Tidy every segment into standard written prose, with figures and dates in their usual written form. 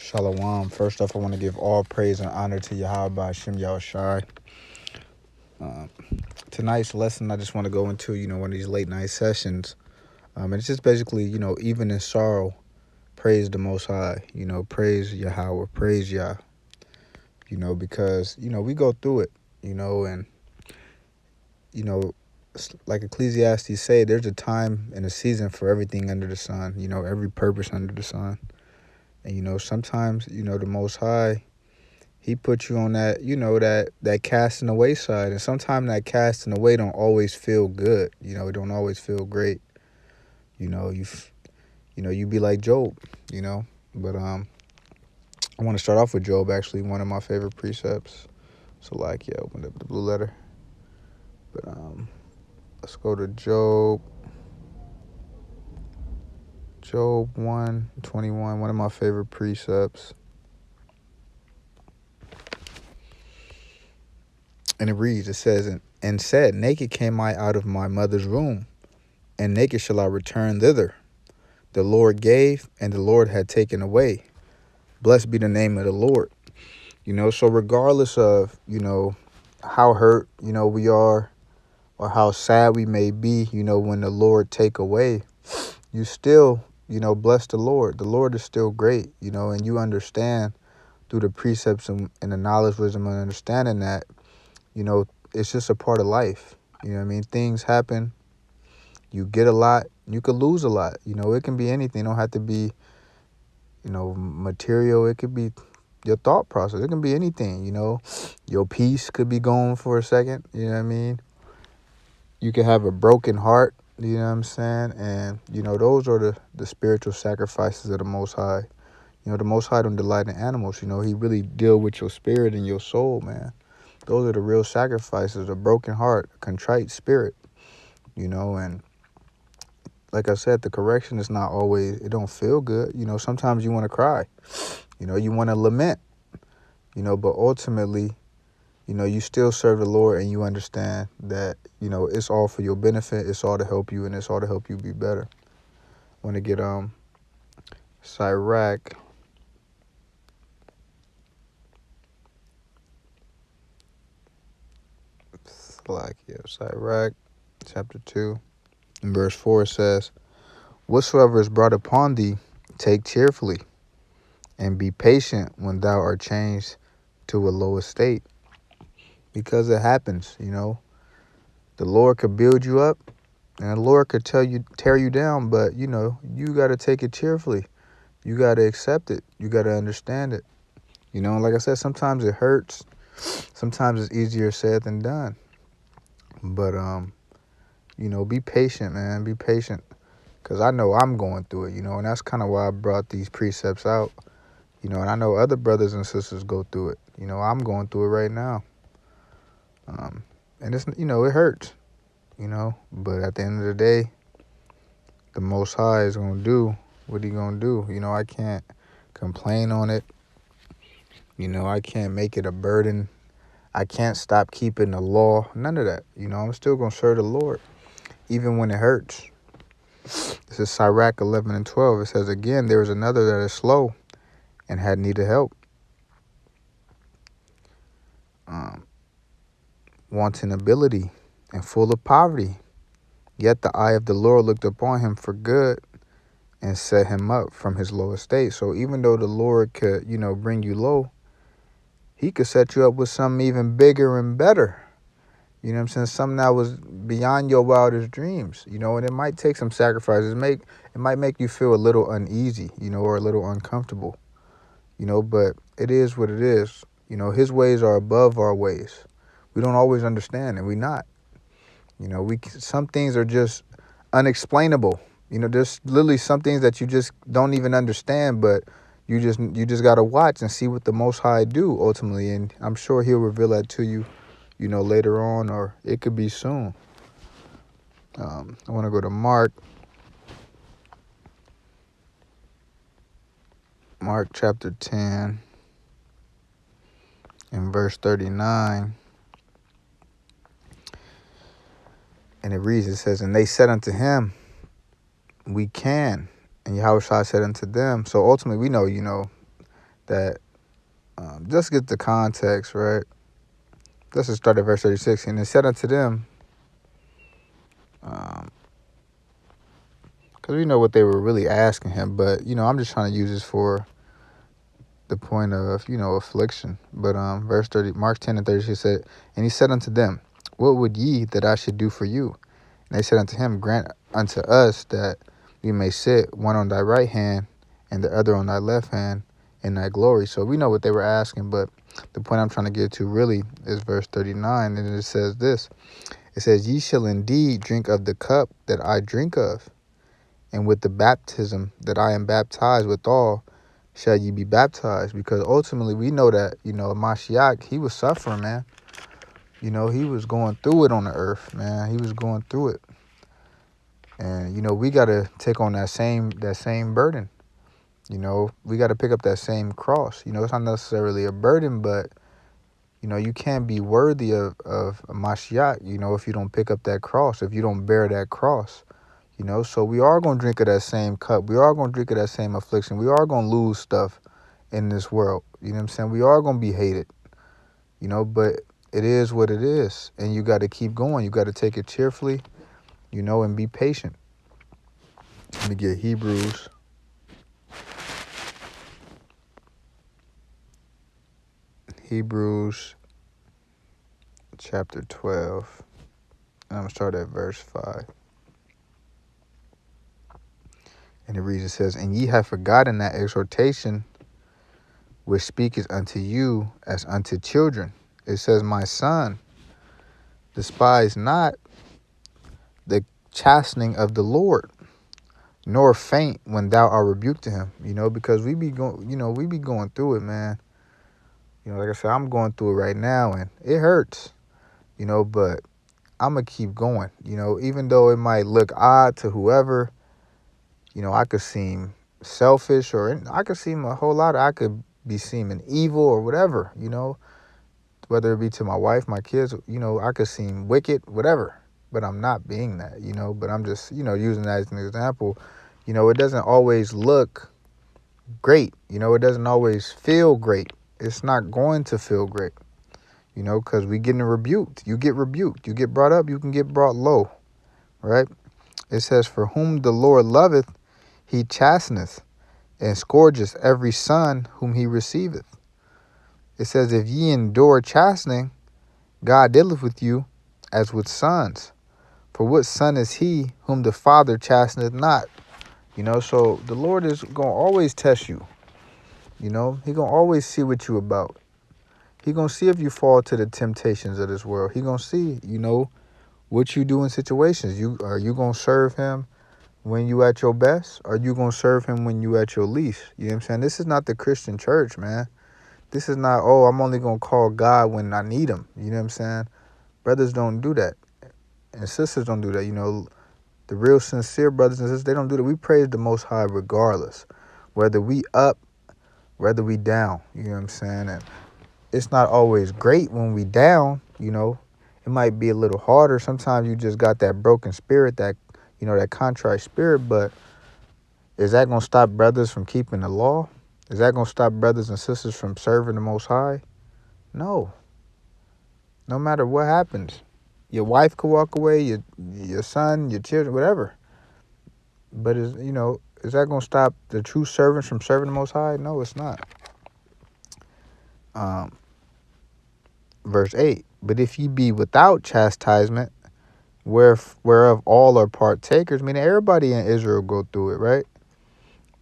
Shalom. First off, I want to give all praise and honor to Yahweh Hashem H.O.I. Tonight's lesson, I just want to go into, one of these late night sessions. And it's just basically, even in sorrow, praise the Most High, praise Yahweh, praise Yah, because, we go through it, and, like Ecclesiastes say, there's a time and a season for everything under the sun, every purpose under the sun. And, sometimes, the Most High, he put you on that, that casting away side. And sometimes that casting away don't always feel good. It don't always feel great. You be like Job, But I want to start off with Job, actually, one of my favorite precepts. So open up the blue letter. But let's go to Job. Job 1:21, one of my favorite precepts. And it says, and said, naked came I out of my mother's womb, and naked shall I return thither. The Lord gave, and the Lord had taken away. Blessed be the name of the Lord. So regardless of, how hurt, we are, or how sad we may be, when the Lord take away, you still, bless the Lord. The Lord is still great, and you understand through the precepts and the knowledge, wisdom, and understanding that, it's just a part of life. Things happen. You get a lot. You could lose a lot. It can be anything. It don't have to be, material. It could be your thought process. It can be anything, Your peace could be gone for a second. You could have a broken heart. You know what I'm saying? And, those are the spiritual sacrifices of the Most High. The Most High don't delight in animals. He really deal with your spirit and your soul, man. Those are the real sacrifices, a broken heart, a contrite spirit, and like I said, the correction is not always, it don't feel good. Sometimes you want to cry, you want to lament, but ultimately, you still serve the Lord and you understand that, it's all for your benefit. It's all to help you and it's all to help you be better. I want to get, Sirach. Sirach chapter 2 and verse 4 says, whatsoever is brought upon thee, take cheerfully, and be patient when thou art changed to a low estate. Because it happens, The Lord could build you up, and the Lord could tear you down, but, you got to take it cheerfully. You got to accept it. You got to understand it. Like I said, sometimes it hurts. Sometimes it's easier said than done. But, be patient, man. Be patient. Because I know I'm going through it, and that's kind of why I brought these precepts out. And I know other brothers and sisters go through it. I'm going through it right now. And it's, it hurts, But at the end of the day, the Most High is going to do what he going to do. I can't complain on it. I can't make it a burden. I can't stop keeping the law. None of that. I'm still going to serve the Lord, even when it hurts. This is Sirach 11:12. It says, again, there is another that is slow and had need of help, wanting ability and full of poverty. Yet the eye of the Lord looked upon him for good and set him up from his low estate. So even though the Lord could, bring you low, he could set you up with something even bigger and better. You know what I'm saying? Something that was beyond your wildest dreams, and it might take some sacrifices. It might make you feel a little uneasy, or a little uncomfortable, but it is what it is. His ways are above our ways. We don't always understand, and we not. Some things are just unexplainable. There's literally some things that you just don't even understand, but you just got to watch and see what the Most High do ultimately. And I'm sure he'll reveal that to you, later on, or it could be soon. I want to go to Mark chapter 10 and verse 39. And it says, and they said unto him, we can. And Yahushua said unto them. So ultimately, we know, that just get the context, right? Let's just start at verse 36. And it said unto them, because we know what they were really asking him, but, I'm just trying to use this for the point of, affliction. But verse 30, Mark 10 and 30, he said, and he said unto them, what would ye that I should do for you? And they said unto him, grant unto us that we may sit one on thy right hand and the other on thy left hand in thy glory. So we know what they were asking, but the point I'm trying to get to really is verse 39, and it says this. It says, ye shall indeed drink of the cup that I drink of, and with the baptism that I am baptized withal shall ye be baptized. Because ultimately we know that, Mashiach, he was suffering, man. He was going through it on the earth, man. He was going through it. And, we got to take on that same burden. We got to pick up that same cross. It's not necessarily a burden, but, you can't be worthy of Mashiach, if you don't pick up that cross, if you don't bear that cross. So we are going to drink of that same cup. We are going to drink of that same affliction. We are going to lose stuff in this world. You know what I'm saying? We are going to be hated, but it is what it is. And you got to keep going. You got to take it cheerfully, and be patient. Let me get Hebrews. Hebrews chapter 12. And I'm going to start at verse 5. And it reads, it says, and ye have forgotten that exhortation which speaketh unto you as unto children. It says, my son, despise not the chastening of the Lord, nor faint when thou art rebuked to him. Because we be going through it, man. Like I said, I'm going through it right now, and it hurts, but I'm going to keep going. Even though it might look odd to whoever, I could seem selfish, or I could seem a whole lot. I could be seeming evil or whatever, whether it be to my wife, my kids, I could seem wicked, whatever, but I'm not being that, but I'm just, using that as an example. It doesn't always look great. It doesn't always feel great. It's not going to feel great, because we getting rebuked. You get rebuked. You get brought up, you can get brought low, right? It says, for whom the Lord loveth, he chasteneth, and scourgeth every son whom he receiveth. It says, if ye endure chastening, God dealeth with you as with sons. For what son is he whom the Father chasteneth not? So the Lord is going to always test you. He going to always see what you about. He going to see if you fall to the temptations of this world. He going to see, what you do in situations. Are you going to serve him when you at your best? Or are you going to serve him when you at your least? You know what I'm saying? This is not the Christian church, man. This is not, I'm only going to call God when I need him. You know what I'm saying? Brothers don't do that. And sisters don't do that. The real sincere brothers and sisters, they don't do that. We praise the Most High regardless. Whether we up, whether we down. You know what I'm saying? And it's not always great when we down, It might be a little harder. Sometimes you just got that broken spirit, that, that contrite spirit. But is that going to stop brothers from keeping the law? Is that going to stop brothers and sisters from serving the Most High? No. No matter what happens. Your wife could walk away, your son, your children, whatever. But is that going to stop the true servants from serving the Most High? No, it's not. Verse 8, but if ye be without chastisement, whereof all are partakers, meaning everybody in Israel go through it, right?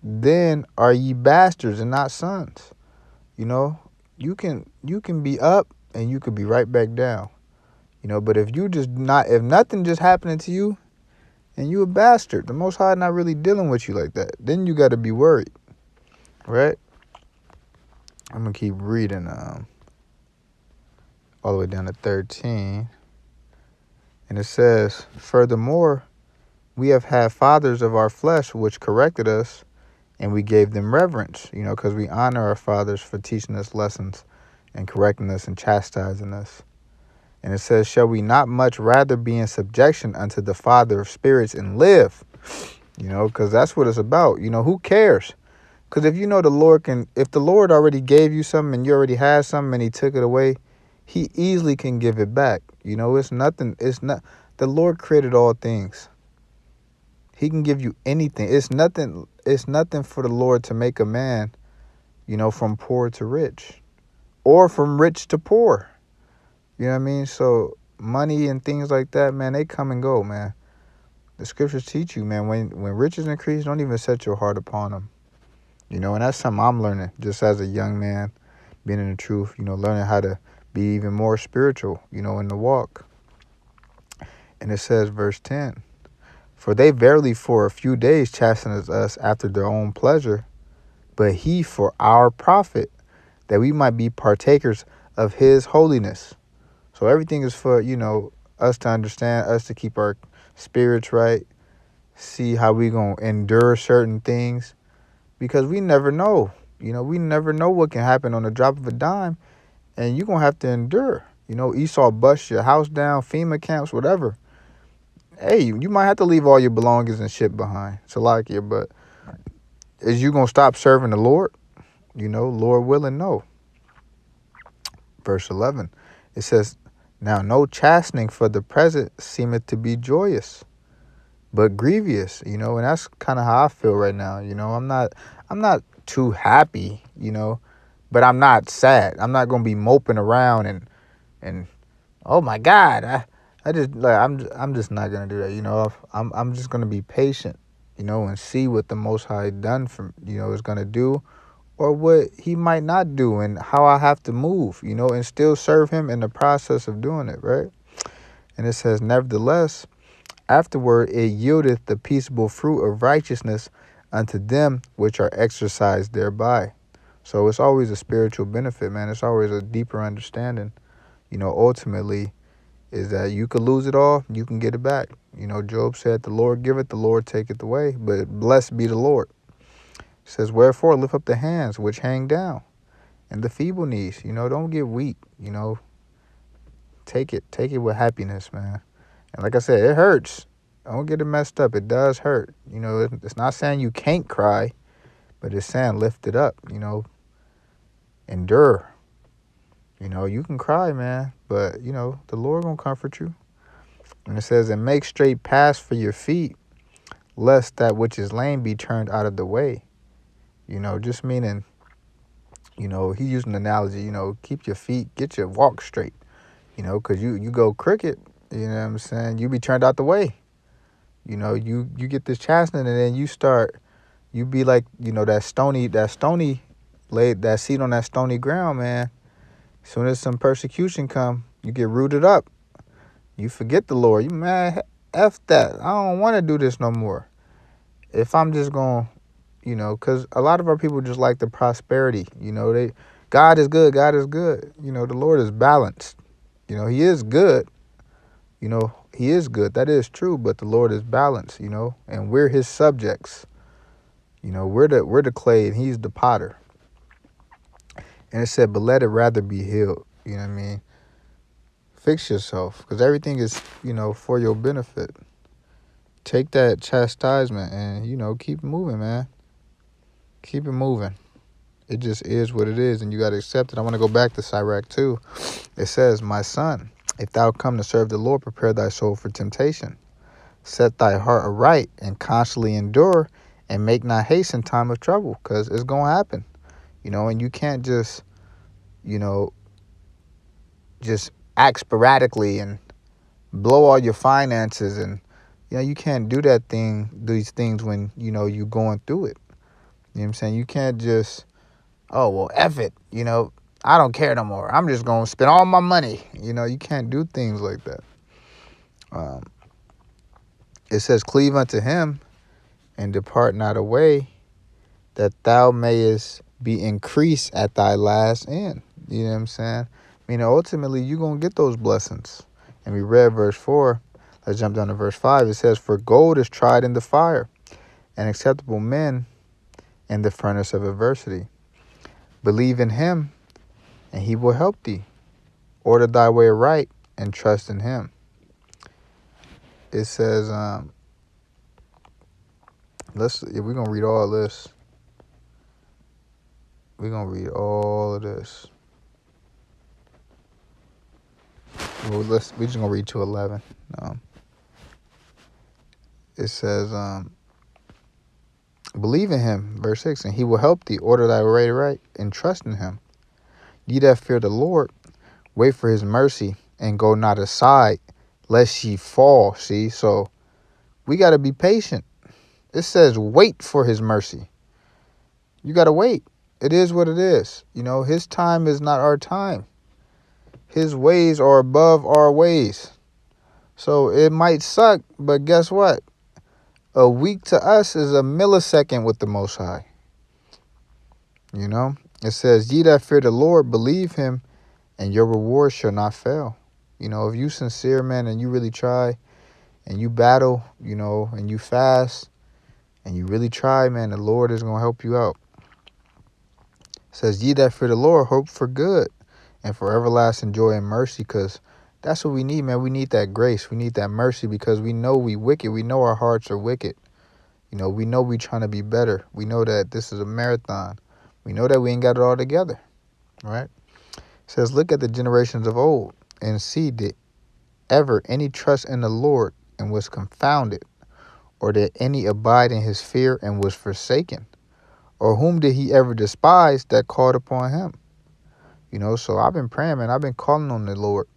Then are ye bastards and not sons. You can be up and you could be right back down. But if nothing just happening to you and you a bastard, the Most High not really dealing with you like that, then you got to be worried, right? I'm going to keep reading all the way down to 13. And it says, furthermore, we have had fathers of our flesh which corrected us, and we gave them reverence, because we honor our fathers for teaching us lessons and correcting us and chastising us. And it says, shall we not much rather be in subjection unto the Father of spirits and live? Because that's what it's about. Who cares Because if you know the Lord can, if the Lord already gave you something and you already had something and he took it away, he easily can give it back. You know, it's nothing. It's not, the Lord created all things. He can give you anything. It's nothing for the Lord to make a man, you know, from poor to rich or from rich to poor. You know what I mean? So money and things like that, man, they come and go, man. The scriptures teach you, man, when riches increase, don't even set your heart upon them. You know, and that's something I'm learning just as a young man, being in the truth, you know, learning how to be even more spiritual, you know, in the walk. And it says, verse 10, for they verily for a few days chastened us after their own pleasure, but he for our profit, that we might be partakers of his holiness. So everything is for, you know, us to understand, us to keep our spirits right, see how we going to endure certain things, because we never know. You know, we never know what can happen on the drop of a dime, and you're going to have to endure. You know, Esau bust your house down, FEMA camps, whatever. Hey, you might have to leave all your belongings and shit behind. It's a lot here, but is you going to stop serving the Lord? You know, Lord willing, no. Verse 11, it says, now no chastening for the present seemeth to be joyous, but grievous, you know, and that's kind of how I feel right now. You know, I'm not too happy, you know, but I'm not sad. I'm not going to be moping around and oh my God, I just like I'm just not going to do that. You know, I'm just going to be patient, you know, and see what the Most High done from, you know, is going to do, or what he might not do, and how I have to move, you know, and still serve him in the process of doing it, right? And it says, nevertheless, afterward it yieldeth the peaceable fruit of righteousness unto them which are exercised thereby. So it's always a spiritual benefit, man. It's always a deeper understanding. You know, ultimately, is that you could lose it all, you can get it back. You know, Job said, the Lord giveth, the Lord taketh away, but blessed be the Lord. It says, wherefore lift up the hands which hang down, and the feeble knees. You know, don't get weak. You know, take it with happiness, man. And like I said, it hurts. Don't get it messed up. It does hurt. You know, it's not saying you can't cry, but it's saying lift it up. You know, endure. You know, you can cry, man, but, you know, the Lord gonna comfort you. And it says, and make straight paths for your feet, lest that which is lame be turned out of the way. You know, just meaning, you know, he used an analogy, you know, keep your feet, get your walk straight, you know, because you go crooked, you know what I'm saying, you be turned out the way. You know, you get this chastening, and then you be like, you know, that stony, laid that seed on that stony ground, man. As soon as some persecution come, you get rooted up. You forget the Lord. You, man, F that. I don't want to do this no more. If I'm just going, you know, because a lot of our people just like the prosperity. You know, God is good. God is good. You know, the Lord is balanced. You know, he is good. You know, he is good. That is true. But the Lord is balanced, you know, and we're his subjects. You know, we're the clay and he's the potter. And it said, but let it rather be healed. You know what I mean? Fix yourself, because everything is, you know, for your benefit. Take that chastisement and, you know, keep moving, man. Keep it moving. It just is what it is, and you got to accept it. I want to go back to Sirach 2. It says, my son, if thou come to serve the Lord, prepare thy soul for temptation. Set thy heart aright and constantly endure, and make not haste in time of trouble, because it's going to happen. You know, and you can't just, you know, just act sporadically and blow all your finances, and, you know, you can't do these things when, you know, you're going through it. You know what I'm saying? You can't just, oh, well, F it, you know, I don't care no more. I'm just going to spend all my money. You know, you can't do things like that. It says, cleave unto him and depart not away, that thou mayest be increased at thy last end. You know what I'm saying? I mean, ultimately, you're going to get those blessings. And we read verse 4. Let's jump down to verse 5. It says, for gold is tried in the fire, and acceptable men in the furnace of adversity. Believe in him, and he will help thee. Order thy way right, and trust in him. It says, we're going to read all this. We're going to read all of this. Well, we're just going to read to 11. It says, believe in him, verse 6, and he will help thee. Order thy way right, and trust in him. Ye that fear the Lord, wait for his mercy, and go not aside, lest ye fall. See, so we got to be patient. It says wait for his mercy. You got to wait. It is what it is. His time is not our time. His ways are above our ways. So it might suck, but guess what? A week to us is a millisecond with the Most High. It says, ye that fear the Lord, believe him, and your reward shall not fail. If you sincere, man, and you really try, and you battle, and you fast, and you really try, man, the Lord is going to help you out. It says, ye that fear the Lord, hope for good, and for everlasting joy and mercy, because that's what we need, man. We need that grace. We need that mercy, because we know we wicked. We know our hearts are wicked. We know we trying to be better. We know that this is a marathon. We know that we ain't got it all together, right? It says, look at the generations of old, and see, did ever any trust in the Lord and was confounded? Or did any abide in his fear and was forsaken? Or whom did he ever despise that called upon him? So I've been praying, man. I've been calling on the Lord.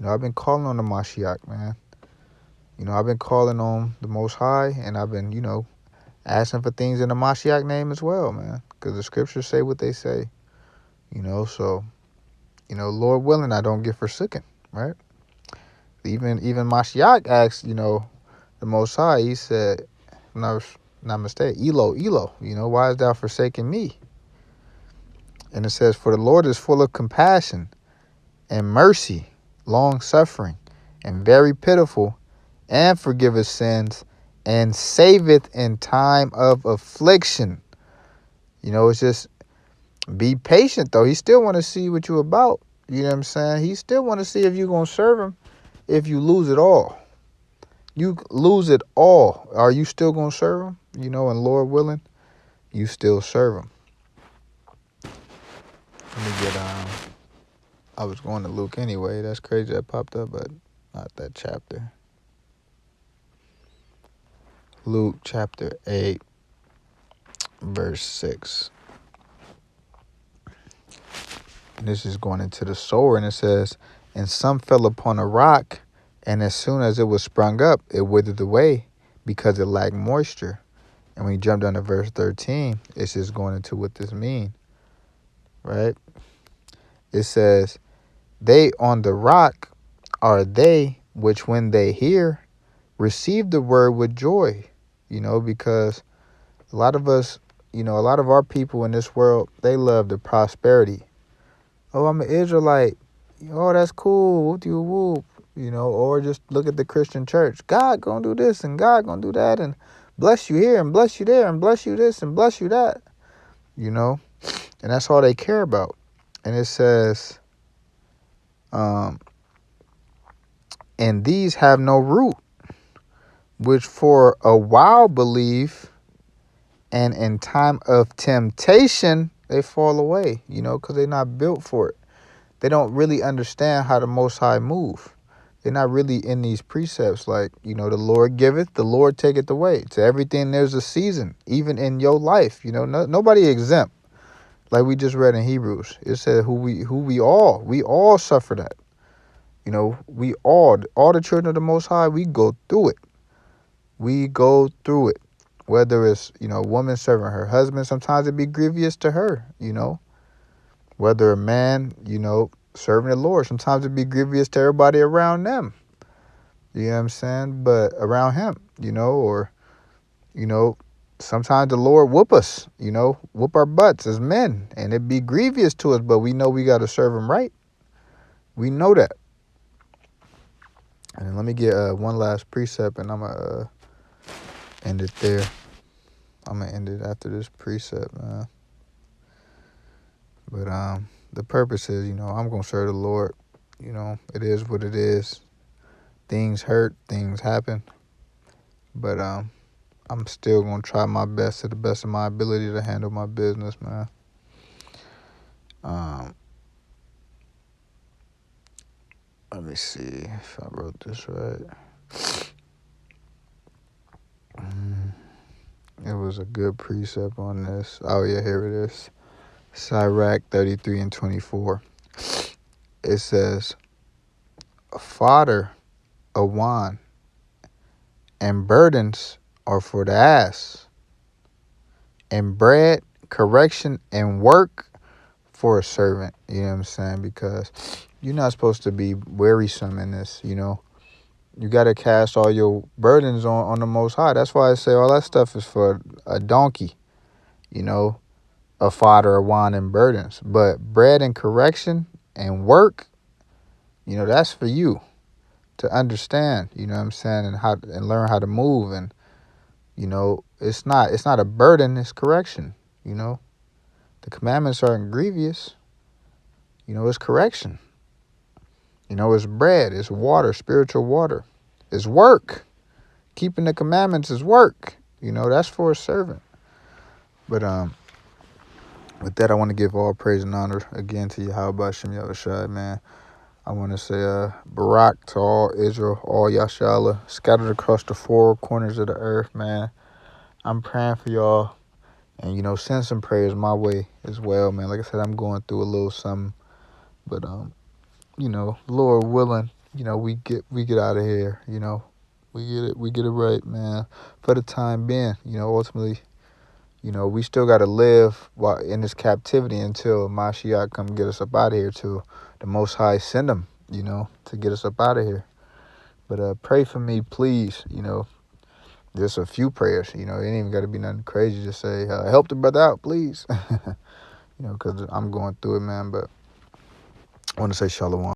I've been calling on the Mashiach, man. I've been calling on the Most High, and I've been, asking for things in the Mashiach name as well, man. Because the scriptures say what they say. So, Lord willing, I don't get forsaken, right? Even Mashiach asked, the Most High, he said, not mistaken, Elo, why hast thou forsaken me? And it says, for the Lord is full of compassion and mercy, long suffering, and very pitiful, and forgiveth sins, and saveth in time of affliction. It's just be patient, though. He still want to see what you about. You know what I'm saying? He still want to see if you going to serve him if you lose it all. You lose it all. Are you still going to serve him? And Lord willing, you still serve him. Let me get, I was going to Luke anyway. That's crazy that popped up, but not that chapter. Luke chapter 8, verse 6. And this is going into the sower, and it says, and some fell upon a rock, and as soon as it was sprung up, it withered away because it lacked moisture. And when you jump down to verse 13, it's just going into what this means, right? It says, they on the rock are they which when they hear, receive the word with joy, because a lot of us, a lot of our people in this world, they love the prosperity. Oh, I'm an Israelite. Oh, that's cool. Whoop you whoop. Or just look at the Christian church. God gonna do this and God gonna do that and bless you here and bless you there and bless you this and bless you that. And that's all they care about. And it says, and these have no root, which for a while believe, and in time of temptation they fall away, because they're not built for it. They don't really understand how the Most High move. They're not really in these precepts like, the Lord giveth, the Lord taketh away. To everything there's a season, even in your life. Nobody exempt. Like we just read in Hebrews. It said we all suffer that. We all the children of the Most High, we go through it. We go through it. Whether it's, a woman serving her husband, sometimes it be grievous to her, Whether a man, serving the Lord, sometimes it be grievous to everybody around them. You know what I'm saying? But around him, or, sometimes the Lord whoop us, whoop our butts as men. And it be grievous to us, but we know we got to serve him right. We know that. And let me get one last precept, and I'm going to end it there. I'm going to end it after this precept, man. But the purpose is, I'm going to serve the Lord. It is what it is. Things hurt, things happen. But I'm still going to try my best to the best of my ability to handle my business, man. Let me see if I wrote this right. It was a good precept on this. Oh, yeah, here it is. Sirach 33 and 24. It says, fodder a wine and burdens are for the ass, and bread, correction, and work for a servant. You know what I'm saying? Because you're not supposed to be wearisome in this, you know. You got to cast all your burdens on the Most High. That's why I say all that stuff is for a donkey, you know, a fodder, a wine, and burdens. But bread and correction and work, you know, that's for you to understand, you know what I'm saying, and learn how to move. And, you know, it's not a burden, it's correction, you know. The commandments aren't grievous, you know, it's correction. You know, it's bread, it's water, spiritual water. It's work. Keeping the commandments is work. You know, that's for a servant. But with that, I want to give all praise and honor again to Yahweh Shem Yahushai, man. I want to say Barak to all Israel, all Yashala, scattered across the four corners of the earth, man. I'm praying for y'all. And, you know, send some prayers my way as well, man. Like I said, I'm going through a little something. But, you know, Lord willing, you know, we get out of here, you know. We get it right, man. For the time being, you know, ultimately, you know, we still got to live while in this captivity until Mashiach come get us up out of here, till the Most High send him, you know, to get us up out of here. But pray for me, please, you know. Just a few prayers, you know. It ain't even got to be nothing crazy. Just say, help the brother out, please. You know, because I'm going through it, man. But I want to say shalom.